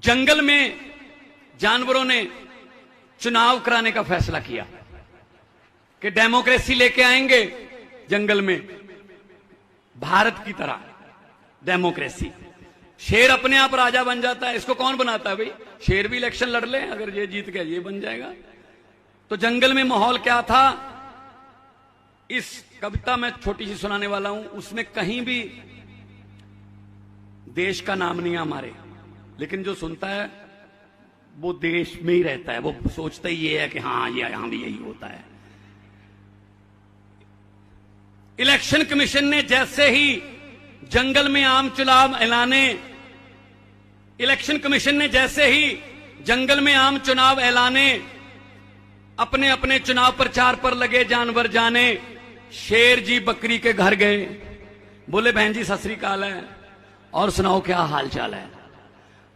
जंगल में जानवरों ने चुनाव कराने का फैसला किया कि डेमोक्रेसी लेके आएंगे जंगल में, भारत की तरह डेमोक्रेसी। शेर अपने आप राजा बन जाता है, इसको कौन बनाता है भाई? शेर भी इलेक्शन लड़ ले, अगर ये जीत गया ये बन जाएगा। तो जंगल में माहौल क्या था, इस कविता में छोटी सी सुनाने वाला हूं, उसमें कहीं भी देश का नाम नहीं है हमारे, लेकिन जो सुनता है वो देश में ही रहता है, वो सोचता ही ये है कि हाँ ये यहां भी यही होता है। इलेक्शन कमीशन ने जैसे ही जंगल में आम चुनाव ऐलाने, इलेक्शन कमीशन ने जैसे ही जंगल में आम चुनाव ऐलाने, अपने अपने चुनाव प्रचार पर लगे जानवर जाने। शेर जी बकरी के घर गए, बोले बहन जी सत श्री अकाल है, और सुनाओ क्या हाल चाल है।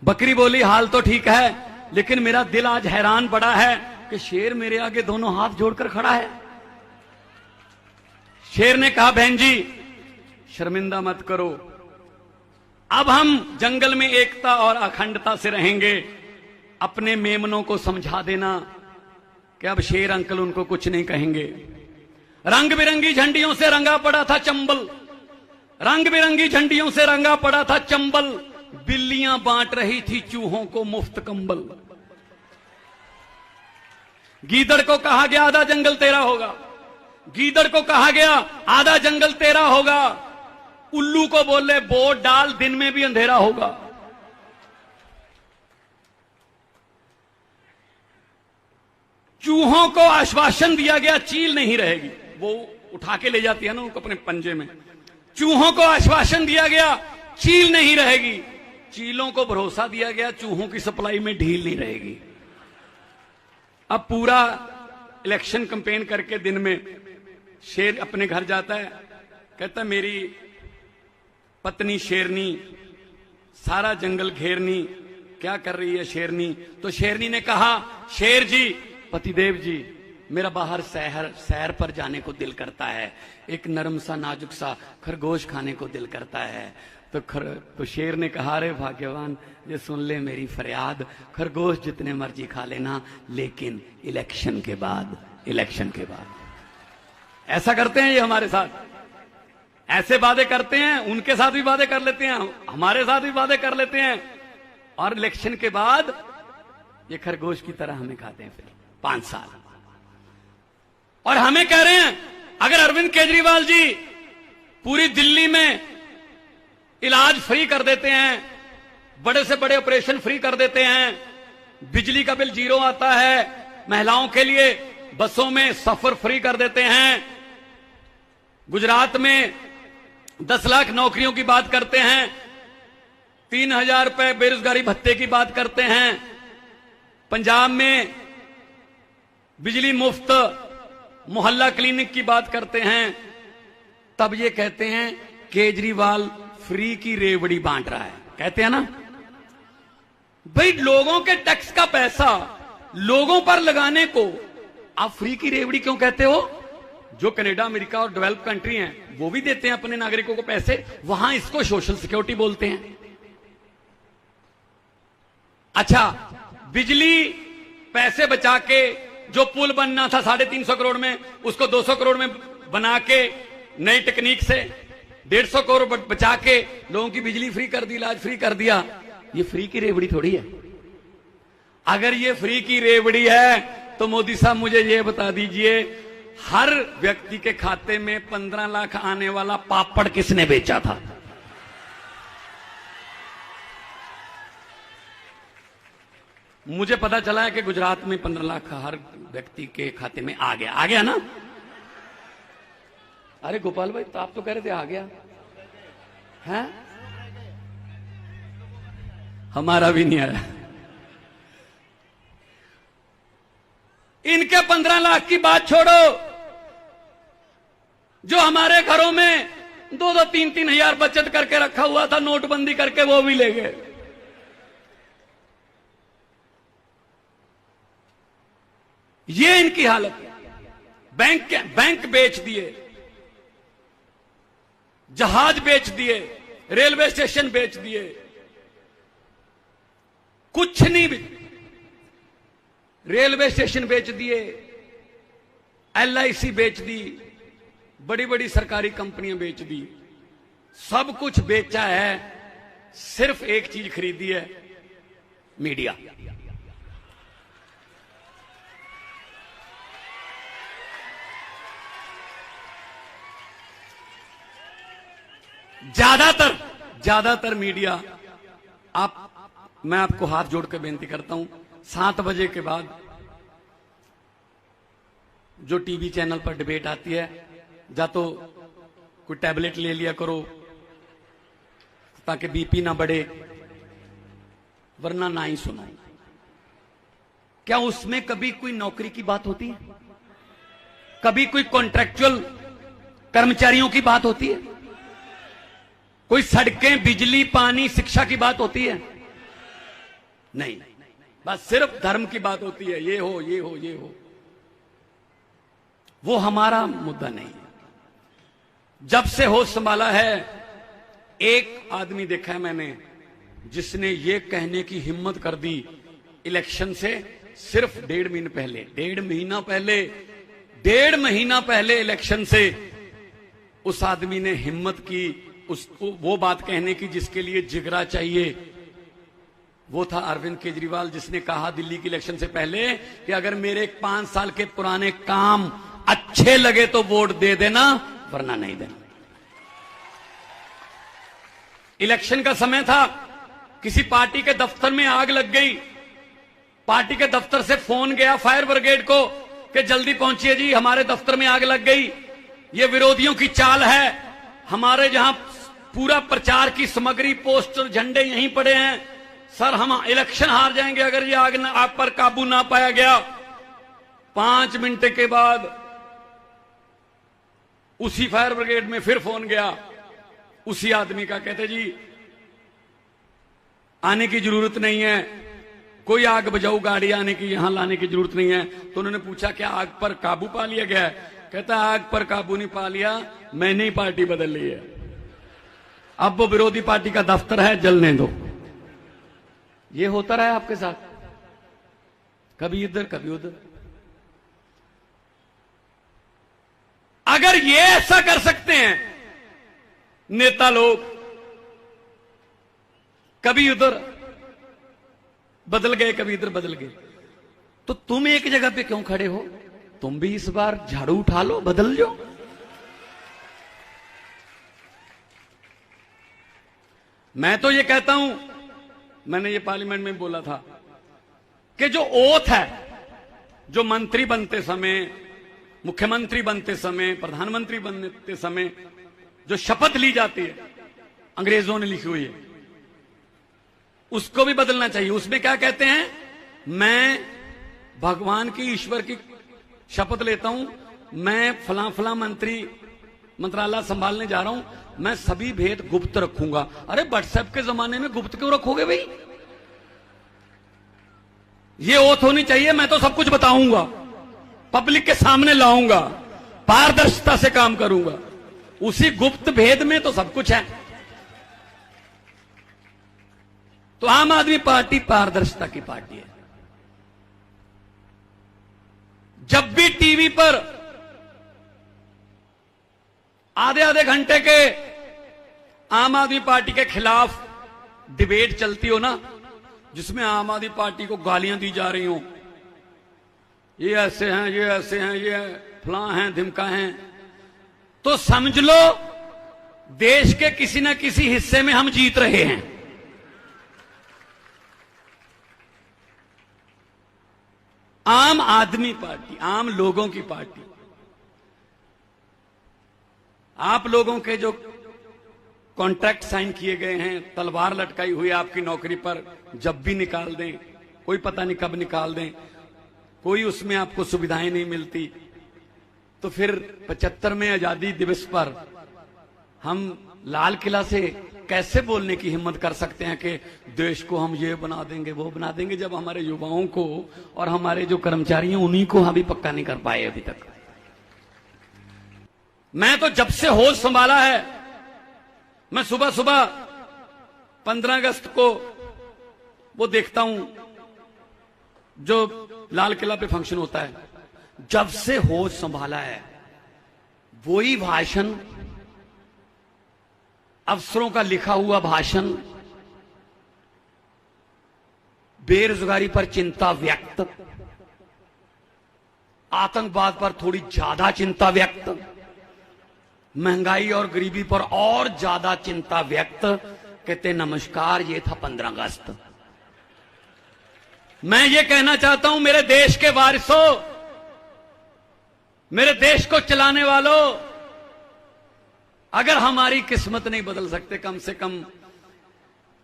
बकरी बोली हाल तो ठीक है, लेकिन मेरा दिल आज हैरान पड़ा है कि शेर मेरे आगे दोनों हाथ जोड़कर खड़ा है। शेर ने कहा बहन जी शर्मिंदा मत करो, अब हम जंगल में एकता और अखंडता से रहेंगे। अपने मेमनों को समझा देना कि अब शेर अंकल उनको कुछ नहीं कहेंगे। रंग बिरंगी झंडियों से रंगा पड़ा था चंबल, रंग बिरंगी झंडियों से रंगा पड़ा था चंबल, बिल्लियां बांट रही थी चूहों को मुफ्त कंबल। गीदड़ को कहा गया आधा जंगल तेरा होगा, गीदड़ को कहा गया आधा जंगल तेरा होगा। उल्लू को बोले वोट डाल दिन में भी अंधेरा होगा। चूहों को आश्वासन दिया गया चील नहीं रहेगी, वो उठा के ले जाती है ना उनको अपने पंजे में। चूहों को आश्वासन दिया गया चील नहीं रहेगी, चीलों को भरोसा दिया गया चूहों की सप्लाई में ढील नहीं रहेगी। अब पूरा इलेक्शन कैंपेन करके दिन में शेर अपने घर जाता है, कहता मेरी पत्नी शेरनी सारा जंगल घेरनी, क्या कर रही है शेरनी? तो शेरनी ने कहा शेर जी पतिदेव जी मेरा बाहर सैर पर जाने को दिल करता है, एक नरम सा नाजुक सा खरगोश खाने को दिल करता है। तो शेर ने कहा रे भाग्यवान ये सुन ले मेरी फरियाद, खरगोश जितने मर्जी खा लेना लेकिन इलेक्शन के बाद, इलेक्शन के बाद। ऐसा करते हैं ये हमारे साथ, ऐसे वादे करते हैं, उनके साथ भी वादे कर लेते हैं, हमारे साथ भी वादे कर लेते हैं, और इलेक्शन के बाद ये खरगोश की तरह हमें खाते हैं फिर 5 साल। और हमें कह रहे हैं अगर अरविंद केजरीवाल जी पूरी दिल्ली में इलाज फ्री कर देते हैं, बड़े से बड़े ऑपरेशन फ्री कर देते हैं, बिजली का बिल 0 आता है, महिलाओं के लिए बसों में सफर फ्री कर देते हैं, गुजरात में 10 लाख नौकरियों की बात करते हैं, 3000 रुपए बेरोजगारी भत्ते की बात करते हैं, पंजाब में बिजली मुफ्त मोहल्ला क्लिनिक की बात करते हैं, तब ये कहते हैं केजरीवाल फ्री की रेवड़ी बांट रहा है। कहते हैं ना भाई, लोगों के टैक्स का पैसा लोगों पर लगाने को आप फ्री की रेवड़ी क्यों कहते हो? जो कनाडा अमेरिका और डेवलप कंट्री हैं वो भी देते हैं अपने नागरिकों को पैसे, वहां इसको सोशल सिक्योरिटी बोलते हैं। अच्छा, बिजली पैसे बचा के जो पुल बनना था 350 करोड़ में, उसको 200 करोड़ में बना के नई टेक्निक से 150 करोड़ बचा के लोगों की बिजली फ्री कर दी, इलाज फ्री कर दिया। ये फ्री की रेवड़ी थोड़ी है। अगर ये फ्री की रेवड़ी है तो मोदी साहब मुझे ये बता दीजिए, हर व्यक्ति के खाते में 15 लाख आने वाला पापड़ किसने बेचा था? मुझे पता चला है कि गुजरात में 15 लाख हर व्यक्ति के खाते में आ गया ना? अरे गोपाल भाई, तो आप तो कह रहे थे आ गया है, हमारा भी नहीं आया। इनके 15 लाख की बात छोड़ो, जो हमारे घरों में 2-2, 3-3 हजार बचत करके रखा हुआ था नोटबंदी करके, वो भी ले गए। ये इनकी हालत है। बैंक बेच दिए, जहाज बेच दिए, रेलवे स्टेशन बेच दिए, कुछ नहीं। रेलवे स्टेशन बेच दिए, LIC बेच दी, बड़ी बड़ी सरकारी कंपनियां बेच दी, सब कुछ बेचा है, सिर्फ एक चीज खरीदी है, मीडिया। ज्यादातर मीडिया। मैं आपको हाथ जोड़ कर बेनती करता हूं, 7 बजे के बाद जो टीवी चैनल पर डिबेट आती है, या तो कोई टैबलेट ले लिया करो ताकि BP ना बढ़े, वरना ना ही सुनो। क्या उसमें कभी कोई नौकरी की बात होती है? कभी कोई कॉन्ट्रैक्चुअल कर्मचारियों की बात होती है? कोई सड़कें, बिजली, पानी, शिक्षा की बात होती है? नहीं, बस सिर्फ धर्म की बात होती है, ये हो ये हो ये हो। वो हमारा मुद्दा नहीं है। जब से होश संभाला है, एक आदमी देखा है मैंने जिसने ये कहने की हिम्मत कर दी इलेक्शन से सिर्फ 1.5 महीना पहले इलेक्शन से उस आदमी ने हिम्मत की वो बात कहने की जिसके लिए जिगरा चाहिए। वो था अरविंद केजरीवाल, जिसने कहा दिल्ली की इलेक्शन से पहले कि अगर मेरे 5 साल के पुराने काम अच्छे लगे तो वोट दे देना, वरना नहीं देना। इलेक्शन का समय था, किसी पार्टी के दफ्तर में आग लग गई, पार्टी के दफ्तर से फोन गया फायर ब्रिगेड को कि जल्दी पहुंचिए जी, हमारे दफ्तर में आग लग गई, ये विरोधियों की चाल है, हमारे जहां पूरा प्रचार की सामग्री, पोस्टर, झंडे यहीं पड़े हैं, सर हम इलेक्शन हार जाएंगे अगर ये आग आप पर काबू ना पाया गया। 5 मिनट के बाद उसी फायर ब्रिगेड में फिर फोन गया उसी आदमी का, कहते जी आने की जरूरत नहीं है, कोई आग बुझाऊ गाड़ी आने की यहां लाने की जरूरत नहीं है। तो उन्होंने पूछा क्या आग पर काबू पा लिया गया है? कहता आग पर काबू नहीं पा लिया, मैंने ही पार्टी बदल ली है, अब वो विरोधी पार्टी का दफ्तर है, जलने दो। ये होता रहा है आपके साथ, कभी इधर कभी उधर। अगर ये ऐसा कर सकते हैं नेता लोग, कभी उधर बदल गए कभी इधर बदल गए, तो तुम एक जगह पे क्यों खड़े हो? तुम भी इस बार झाड़ू उठा लो, बदल जाओ। मैं तो ये कहता हूं, मैंने ये पार्लियामेंट में बोला था कि जो ओथ है, जो मंत्री बनते समय, मुख्यमंत्री बनते समय, प्रधानमंत्री बनते समय जो शपथ ली जाती है, अंग्रेजों ने लिखी हुई है, उसको भी बदलना चाहिए। उसमें क्या कहते हैं? मैं भगवान की, ईश्वर की शपथ लेता हूं, मैं फला फला मंत्रालय संभालने जा रहा हूं, मैं सभी भेद गुप्त रखूंगा। अरे व्हाट्सएप के जमाने में गुप्त क्यों रखोगे भाई? ये ओथ होनी चाहिए, मैं तो सब कुछ बताऊंगा, पब्लिक के सामने लाऊंगा, पारदर्शिता से काम करूंगा। उसी गुप्त भेद में तो सब कुछ है। तो आम आदमी पार्टी पारदर्शिता की पार्टी है। जब भी टीवी पर आधे आधे घंटे के आम आदमी पार्टी के खिलाफ डिबेट चलती हो ना, जिसमें आम आदमी पार्टी को गालियां दी जा रही हो, ये ऐसे हैं, ये ऐसे हैं, ये फलां हैं, धिमका हैं, तो समझ लो देश के किसी न किसी हिस्से में हम जीत रहे हैं। आम आदमी पार्टी, आम लोगों की पार्टी। आप लोगों के जो कॉन्ट्रैक्ट साइन किए गए हैं, तलवार लटकाई हुई आपकी नौकरी पर, जब भी निकाल दें, कोई पता नहीं कब निकाल दें, कोई उसमें आपको सुविधाएं नहीं मिलती, तो फिर 75वें आजादी दिवस पर हम लाल किला से कैसे बोलने की हिम्मत कर सकते हैं कि देश को हम ये बना देंगे, वो बना देंगे, जब हमारे युवाओं को और हमारे जो कर्मचारी हैं उन्हीं को हम भी पक्का नहीं कर पाए अभी तक। मैं तो जब से होश संभाला है, मैं सुबह सुबह 15 अगस्त को वो देखता हूं जो लाल किला पे फंक्शन होता है, जब से होश संभाला है वही भाषण, अफसरों का लिखा हुआ भाषण, बेरोजगारी पर चिंता व्यक्त, आतंकवाद पर थोड़ी ज्यादा चिंता व्यक्त, महंगाई और गरीबी पर और ज्यादा चिंता व्यक्त। कहते नमस्कार, ये था 15 अगस्त। मैं ये कहना चाहता हूं मेरे देश के वारिसों, मेरे देश को चलाने वालों, अगर हमारी किस्मत नहीं बदल सकते, कम से कम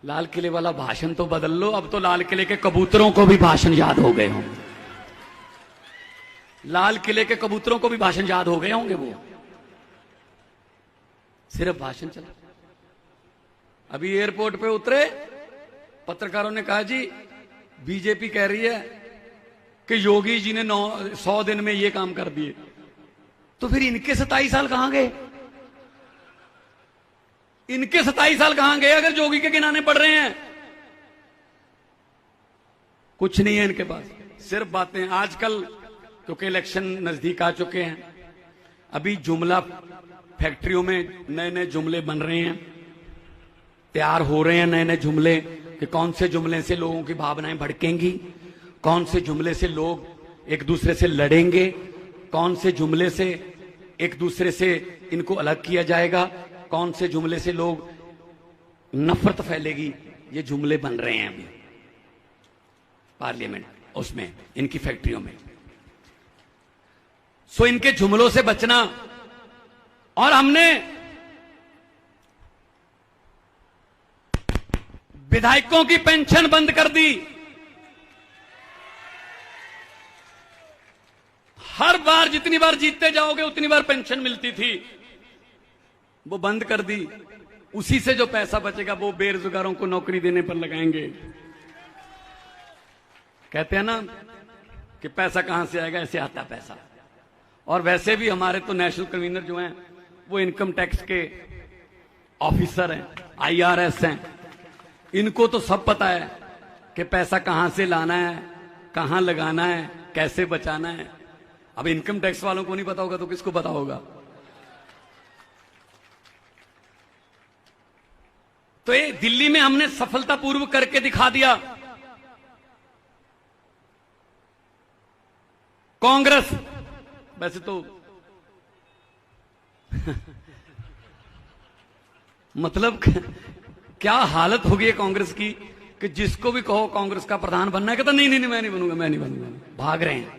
लाल किले वाला भाषण तो बदल लो। अब तो लाल किले के कबूतरों को भी भाषण याद हो गए होंगे, लाल किले के कबूतरों को भी भाषण याद हो गए होंगे। वो सिर्फ भाषण चला। अभी एयरपोर्ट पे उतरे, पत्रकारों ने कहा जी बीजेपी कह रही है कि योगी जी ने 100 दिन में ये काम कर दिए, तो फिर इनके 27 साल कहां गए? इनके 27 साल कहां गए अगर योगी के गिनाने पड़ रहे हैं? कुछ नहीं है इनके पास, सिर्फ बातें। आजकल क्योंकि इलेक्शन नजदीक आ चुके हैं, अभी जुमला फैक्ट्रियों में नए नए जुमले बन रहे हैं, तैयार हो रहे हैं नए नए जुमले कि कौन से जुमले से लोगों की भावनाएं भड़केंगी, कौन से जुमले से लोग एक दूसरे से लड़ेंगे, कौन से जुमले से एक दूसरे से इनको अलग किया जाएगा, कौन से जुमले से लोग नफरत फैलेगी। ये जुमले बन रहे हैं अभी पार्लियामेंट, उसमें इनकी फैक्ट्रियों में। सो इनके जुमलों से बचना। और हमने विधायकों की पेंशन बंद कर दी, हर बार जितनी बार जीतते जाओगे उतनी बार पेंशन मिलती थी, वो बंद कर दी। उसी से जो पैसा बचेगा वो बेरोजगारों को नौकरी देने पर लगाएंगे। कहते हैं ना कि पैसा कहां से आएगा, ऐसे आता पैसा। और वैसे भी हमारे तो नेशनल कन्वीनर जो हैं वो इनकम टैक्स के ऑफिसर हैं, IRS हैं, इनको तो सब पता है कि पैसा कहां से लाना है, कहां लगाना है, कैसे बचाना है। अब इनकम टैक्स वालों को नहीं पता होगा तो किसको पता होगा? तो ये दिल्ली में हमने सफलतापूर्वक करके दिखा दिया। कांग्रेस वैसे तो मतलब क्या हालत हो गई है कांग्रेस की कि जिसको भी कहो कांग्रेस का प्रधान बनना है, कहता नहीं नहीं मैं नहीं बनूंगा, मैं नहीं बनूंगा, भाग रहे हैं।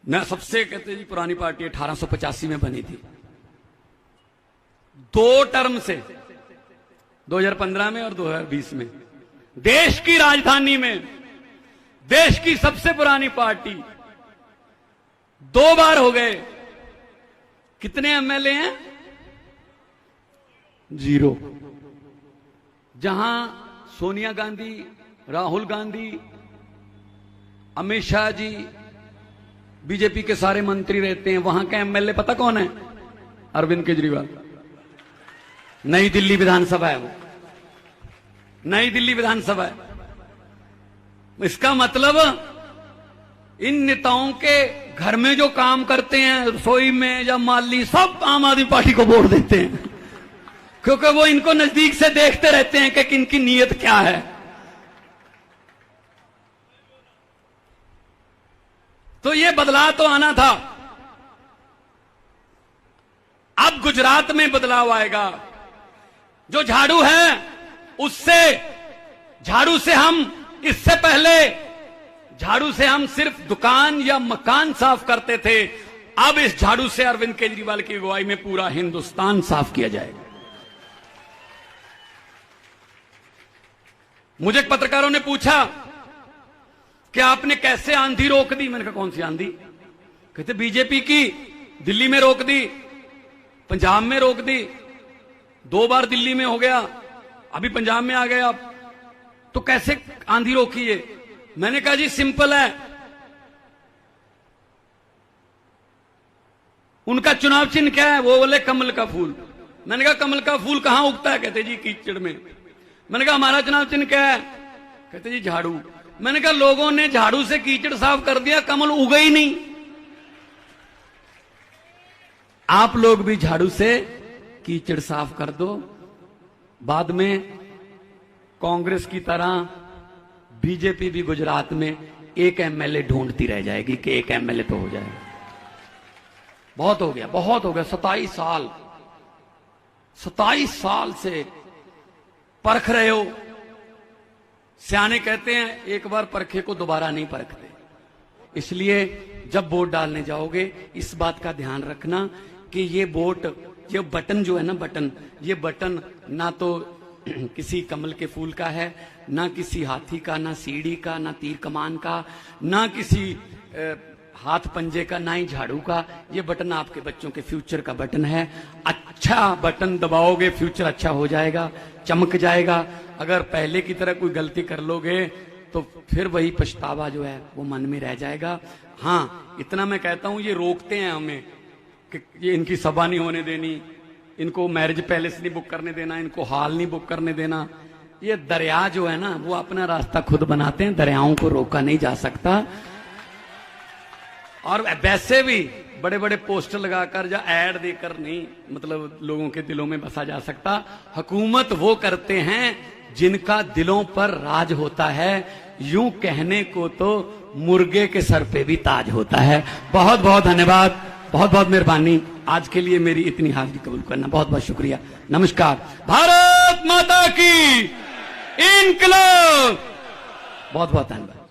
न सबसे कहते जी पुरानी पार्टी 1885 में बनी थी, 2 टर्म से 2015 में और 2020 में देश की राजधानी में देश की सबसे पुरानी पार्टी 2 बार हो गए। कितने MLA हैं? 0। जहां सोनिया गांधी, राहुल गांधी, अमित शाह जी, बीजेपी के सारे मंत्री रहते हैं, वहां का MLA पता कौन है? अरविंद केजरीवाल। नई दिल्ली विधानसभा है वो, नई दिल्ली विधानसभा है। इसका मतलब इन नेताओं के घर में जो काम करते हैं, रसोई में या माली, सब आम आदमी पार्टी को वोट देते हैं, क्योंकि वो इनको नजदीक से देखते रहते हैं कि इनकी नीयत क्या है। तो ये बदलाव तो आना था। अब गुजरात में बदलाव आएगा। जो झाड़ू है उससे, झाड़ू से हम इससे पहले झाड़ू से हम सिर्फ दुकान या मकान साफ करते थे, अब इस झाड़ू से अरविंद केजरीवाल की अगुवाई में पूरा हिंदुस्तान साफ किया जाएगा। मुझे पत्रकारों ने पूछा कि आपने कैसे आंधी रोक दी? मैंने कहा कौन सी आंधी? कहते बीजेपी की दिल्ली में रोक दी, पंजाब में रोक दी, 2 बार दिल्ली में हो गया, अभी पंजाब में आ गए आप, तो कैसे आंधी रोकी है? मैंने कहा जी सिंपल है, उनका चुनाव चिन्ह क्या है? वो बोले कमल का फूल। मैंने कहा कमल का फूल कहां उगता है? कहते जी कीचड़ में। मैंने कहा हमारा चुनाव चिन्ह क्या है? कहते जी झाड़ू। मैंने कहा लोगों ने झाड़ू से कीचड़ साफ कर दिया, कमल उगा ही नहीं। आप लोग भी झाड़ू से कीचड़ साफ कर दो, बाद में कांग्रेस की तरह बीजेपी भी गुजरात में एक एमएलए ढूंढती रह जाएगी कि एक एमएलए तो हो जाए। बहुत हो गया, बहुत हो गया। 27 साल से परख रहे हो। सियाने कहते हैं एक बार परखे को दोबारा नहीं परखते। इसलिए जब वोट डालने जाओगे इस बात का ध्यान रखना कि ये वोट, ये बटन जो है ना, बटन, ये बटन ना तो किसी कमल के फूल का है, ना किसी हाथी का, ना सीढ़ी का, ना तीर कमान का, ना किसी हाथ पंजे का, ना ही झाड़ू का। ये बटन आपके बच्चों के फ्यूचर का बटन है। अच्छा बटन दबाओगे, फ्यूचर अच्छा हो जाएगा, चमक जाएगा। अगर पहले की तरह कोई गलती कर लोगे तो फिर वही पछतावा जो है वो मन में रह जाएगा। हाँ, इतना मैं कहता हूं, ये रोकते हैं हमें कि ये इनकी सभा नहीं होने देनी, इनको मैरिज पैलेस नहीं बुक करने देना, इनको हॉल नहीं बुक करने देना। ये दरिया जो है ना, वो अपना रास्ता खुद बनाते हैं, दरियाओं को रोका नहीं जा सकता। और वैसे भी बड़े बड़े पोस्टर लगाकर या एड देकर नहीं, मतलब लोगों के दिलों में बसा जा सकता। हुकूमत वो करते हैं जिनका दिलों पर राज होता है। यूं कहने को तो मुर्गे के सर पे भी ताज होता है। बहुत बहुत धन्यवाद, बहुत बहुत मेहरबानी। आज के लिए मेरी इतनी हाजिरी कबूल करना, बहुत बहुत शुक्रिया। नमस्कार। भारत माता की इनकलाब। बहुत बहुत धन्यवाद।